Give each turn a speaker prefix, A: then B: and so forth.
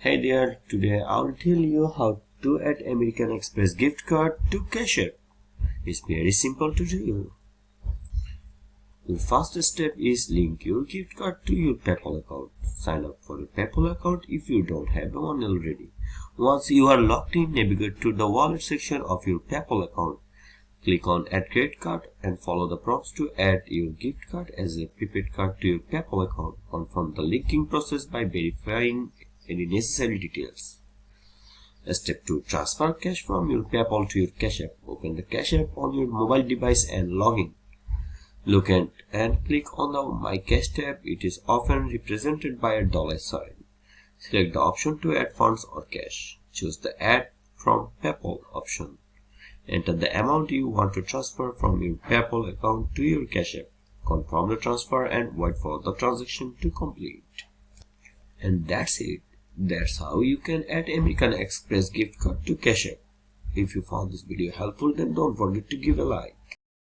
A: Hey there, today I'll tell you how to add American Express gift card to Cash App. It's very simple to do. The first step is link your gift card to your PayPal account. Sign up for a PayPal account if you don't have one already. Once you are logged in, navigate to the wallet section of your PayPal account. Click on Add Credit Card and follow the prompts to add your gift card as a prepaid card to your PayPal account. Confirm the linking process by verifying any necessary details. Step 2. Transfer cash from your PayPal to your Cash App. Open the Cash App on your mobile device and log in. Look at and click on the My Cash tab. It is often represented by a dollar sign. Select the option to add funds or cash. Choose the Add from PayPal option. Enter the amount you want to transfer from your PayPal account to your Cash App. Confirm the transfer and wait for the transaction to complete. And that's it. That's how you can add American Express gift card to Cash App. If you found this video helpful, then don't forget to give a like.